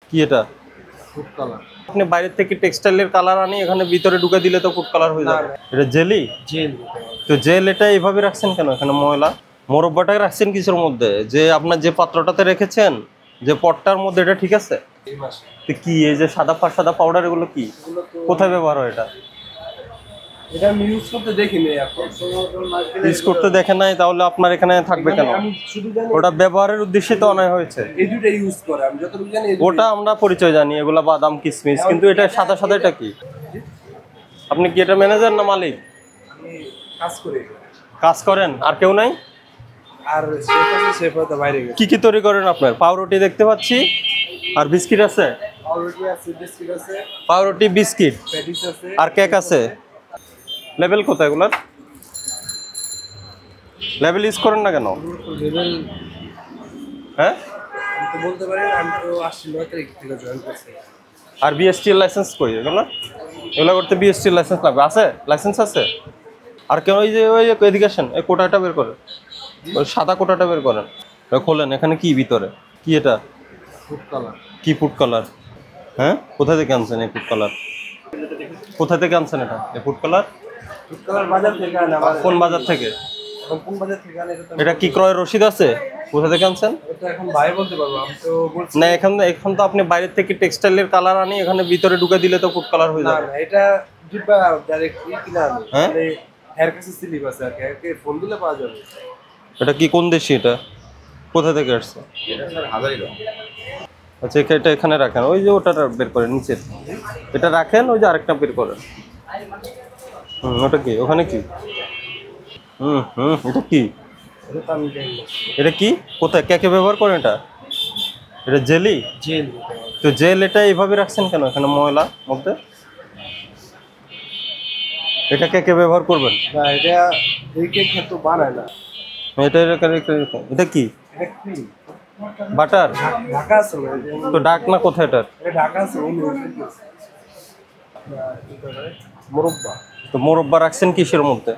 কি এটা? Food colour. আপনি বাইরে থেকে টেক্সটাইলের কালার আনি এখানে ভিতরে ঢুকে দিলে তো ফুড কালার হয়ে যাবে। এটা জেলি? জেল। তো জেল এটা এইভাবে রাখছেন কেন এখানে ময়লা? মোরব্বাটাই রাখছেন কিসের মধ্যে? যে আপনার যে পাত্রটাতে রেখেছেন, যে পটটার মধ্যে, এটা ঠিক আছে? এই মাসে তো কি এই যে সাদা সাদা পাউডার এগুলো কি? এগুলো তো কোথায় ব্যবহার হয় এটা? এটা আমি ইউজ করতে দেখিনি এখন। ইউজ করতে দেখেন নাই, তাহলে আপনার এখানে থাকবে কেন? আমি শুধু জানি ওটা ব্যবহারের উদ্দেশ্যে তো আনা হয়েছে। এই দুটো ইউজ করে, আমি যতটুকু জানি ওটা আমরা পরিচয় জানি, এগুলা বাদাম কিশমিশ, কিন্তু এটা সাদা সাদা এটা কি? আপনি কি এটা ম্যানেজার না মালিক? আমি কাজ করি। কাজ করেন আর কেউ নাই? আর শেফ আছে, শেফ হয়তো বাইরে গেছে। কি কি তৈরি করেন আপনার? পাউরুটি দেখতে পাচ্ছি, আর বিস্কিট আছে। অলরেডি আছে, বিস্কিট আছে, পাউরুটি, বিস্কিট, প্যাটিস আছে, আর কেক আছে। লেবেল কোথায় এগুলার? লেবেল ইউজ করেন না কেন? লেভেল হ্যাঁ, আমি তো বলতে পারি, আমি তো আসছি 9 তারিখ থেকে জয়েন করছি। আর বিএসটি লাইসেন্স কই এগুলো? এগুলো করতে বিএসটি লাইসেন্স লাগবে। আছে লাইসেন্স আছে? আর কেন ওই যে ওই এদিকে আসেন, এই কোটাটা বের করেন, ওই সাদা কোটাটা বের করেন, খোলেন। এখানে কি ভিতরে? কি এটা? Food colour. কি ফুড কালার? হ্যাঁ, কোথা থেকে আনছেন এই ফুড কালার? কোথা থেকে আনছেন এটা, এই ফুড কালার? ফুড কালার বাজার থেকে আনে। কোন বাজার থেকে? এখন কোন বাজার থেকে আনে এটা কি ক্রয়ের রসিদ আছে? কোথা থেকে আনছেন? এটা এখন ভাই বলতে পারবো, আমি তো বলছি না, এখন তো আপনি বাইরে থেকে টেক্সটাইলের কালার আনি এখানে ভিতরে ঢুকে দিলে তো ফুড কালার হয়ে না যাবে। না, এটা ডিব্বা ডাইরেক্ট কিনা আনি। হ্যাঁ? মানে হেয়ার কাছে স্লিপ আছে আর কি, একে ফোন দিলে পাওয়া যাবে। এটা কি কোন দেশি? এটা কোথা থেকে আসছে? এটা স্যার হাজারিবাগ। আচ্ছা, এটা এখানে রাখেন, ওই যে ওটা বের করেন নিচের, এটা রাখেন, ওই যে আরেকটা বের করেন। ওটা কি? ওখানে কি? এটা কি? এটা তো আমি জানি না। এটা কি? কোথায় কেকে ব্যবহার করেন এটা? এটা জেলি? জেল। তো জেল এটা এইভাবে রাখছেন কেন এখানে ময়লা মধ্যে? এটা কেকে ব্যবহার করবেন? না, এটা এই কেক তো বানায় না। এটা কি? এটা কি বাটার? ঢাকা আছে না? তো ডাক না কোথায় এটার? এটা ঢাকা আছে, উনি মুরব্বা। তো মোরব্বা রাখছেন কিসের মধ্যে?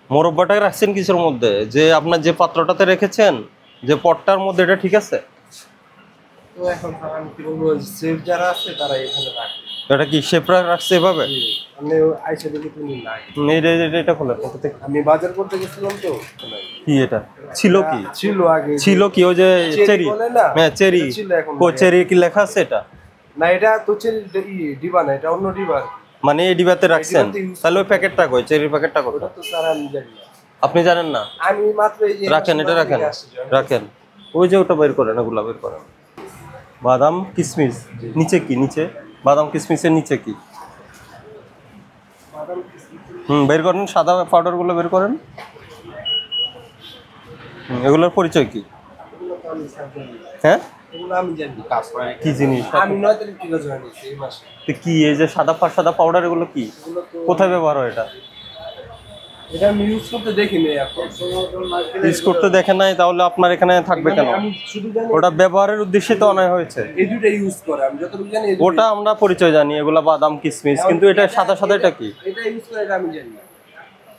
মোরব্বাটাই রাখছেন কিসের মধ্যে? যে আপনার যে পাত্রটাতে রেখেছেন, যে পটটার মধ্যে, এটা ঠিক আছে? তো এখন আমি কি বলবো, সেফ যারা আছে তারা এখানে রাখে। এটা কি শেপরা রাখছে এভাবে? আমি আইসা দেখি তুমি নাই। এটা খোলেন কোথা থেকে? আমি বাজার করতে গেছিলাম তো। কি এটা ছিল? কি ছিল আগে? ছিল কি? ওই যে চেরি? বলে না? হ্যাঁ, চেরি। এটা ছিল, এখন ও চেরি কি লেখা আছে এটা? না, এটা তো চেরি ডিবা না, এটা অন্য ডিবা। মানে এই ডিবাতে রাখছেন? ডিবাতে use তাহলে ওই প্যাকেটটা কই? চেরির প্যাকেটটা কই? ওটা তো স্যার আমি জানি না। আপনি জানেন না? আমি মাত্র এই যে রাখেন, এটা রাখেন, রাখেন। ওই যে ওটা বের করেন, ওগুলা বের করেন। বাদাম কিশমিশ নিচে কি? নিচে বাদাম কিশমিশের নিচে কি? বের করেন, সাদা পাউডার গুলো বের করেন। এগুলোর পরিচয় কি? হ্যাঁ, এগুলো আমি জানি কাজ করে কি জিনিস? আমি 9 তারিখ থেকে জয়েন করছি এই মাসে। তো কি এই যে সাদা পাউডার এগুলো কি? এগুলো তো কোথায় ব্যবহার হয় এটা? এটা আমি ইউজ করতে দেখিনি এখন। ইউজ করতে দেখেন নাই, তাহলে আপনার এখানে থাকবে কেন? আমি শুধু জানি ওটা ব্যবহারের উদ্দেশ্যে তো আনা হয়েছে। এই দুটো ইউজ করে, আমি যতটুকু জানি ওটা আমরা পরিচয় জানি, এগুলা বাদাম কিশমিশ, কিন্তু এটা সাদা সাদা এটা কি? এটা ইউজ করে, এটা আমি জানি না।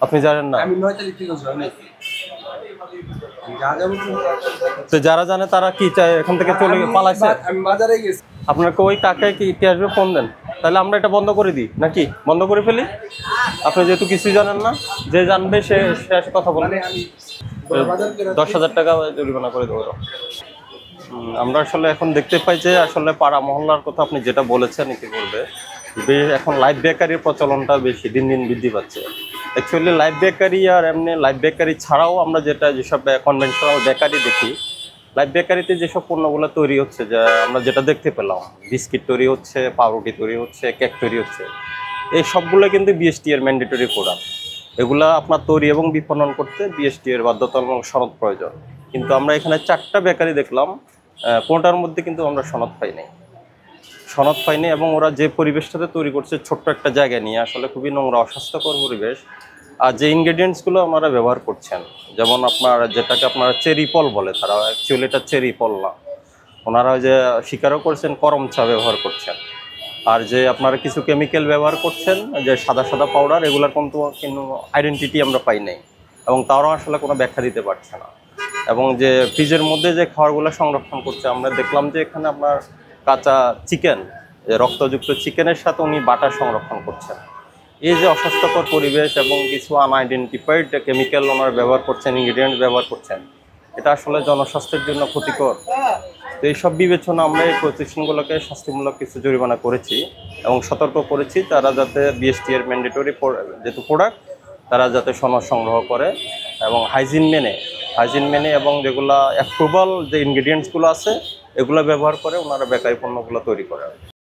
আপনি জানেন না? আমি 9 তারিখ থেকে জয়েন করছি। যা যা বলছি তো যারা জানে তারা কি চায় এখান থেকে চলে পালাইছে? আমি বাজারে গেছি। আপনাকে ওই কাকে কি ইতিহাসে ফোন দেন, তাহলে আমরা এটা বন্ধ করে দিই নাকি? বন্ধ করে ফেলি? আপনি যেহেতু কিছুই জানেন না, যে জানবে সে শেষ কথা বলবে। মানে আমি বাজার করে 10,000 টাকা জরিমানা করে দেবো। আমরা আসলে এখন দেখতে পাই যে আসলে পাড়া মহল্লার কথা আপনি যেটা বলেছেন ইতিপূর্বে, এখন লাইভ বেকারির প্রচলনটা বেশি দিন দিন বৃদ্ধি পাচ্ছে। অ্যাকচুয়ালি লাইভ বেকারি আর এমনি লাইভ বেকারি ছাড়াও আমরা যেসব কনভেনশনাল বেকারি দেখি, লাইভ বেকারিতে যেসব পণ্যগুলো তৈরি হচ্ছে, যা আমরা যেটা দেখতে পেলাম, বিস্কিট তৈরি হচ্ছে, পাউরুটি তৈরি হচ্ছে, কেক তৈরি হচ্ছে, এই সবগুলো কিন্তু বিএসটি এর ম্যান্ডেটরি প্রোডাক্ট। এগুলা আপনার তৈরি এবং বিপণন করতে বিএসটি এর বাধ্যতামূলক সনদ প্রয়োজন। কিন্তু আমরা এখানে 4টা বেকারি দেখলাম, কোনটার মধ্যে কিন্তু আমরা সনদ পাইনি। এবং ওরা যে পরিবেশটাতে তৈরি করছে, ছোট্ট একটা জায়গা নিয়ে, আসলে খুবই নোংরা, অস্বাস্থ্যকর পরিবেশ। আর যে ইনগ্রেডিয়েন্টসগুলো আমরা ব্যবহার করছেন, যেমন আপনার যেটাকে আপনারা চেরি ফল বলে, তারা অ্যাকচুয়ালি এটা চেরি ফল না, ওনারা যে স্বীকারও করছেন করম চা ব্যবহার করছেন। আর যে আপনারা কিছু কেমিক্যাল ব্যবহার করছেন, যে সাদা পাউডার, এগুলোর কিন্তু আইডেন্টিটি আমরা পাই নাই, এবং তারাও আসলে কোনো ব্যাখ্যা দিতে পারছে না। এবং যে ফ্রিজের মধ্যে যে খাবারগুলো সংরক্ষণ করছে, আমরা দেখলাম যে এখানে আপনার কাঁচা চিকেন, রক্তযুক্ত চিকেনের সাথে উনি বাটার সংরক্ষণ করছেন। এই যে অস্বাস্থ্যকর পরিবেশ এবং কিছু আনআইডেন্টিফাইড কেমিক্যাল ওনারা ব্যবহার করছেন, ইনগ্রিডিয়েন্ট ব্যবহার করছেন, এটা আসলে জনস্বাস্থ্যের জন্য ক্ষতিকর। তো এইসব বিবেচনা আমরা এই প্রতিষ্ঠানগুলোকে শাস্তিমূলক কিছু জরিমানা করেছি এবং সতর্ক করেছি তারা যাতে বিএসটি এর ম্যান্ডেটরি যেহেতু প্রোডাক্ট, তারা যাতে সনদ সংগ্রহ করে এবং হাইজিন মেনে এবং যেগুলা অ্যাপ্রুভাল যে ইনগ্রিডিয়েন্টসগুলো আছে এগুলো ব্যবহার করে ওনারা বেকারি পণ্যগুলো তৈরি করে।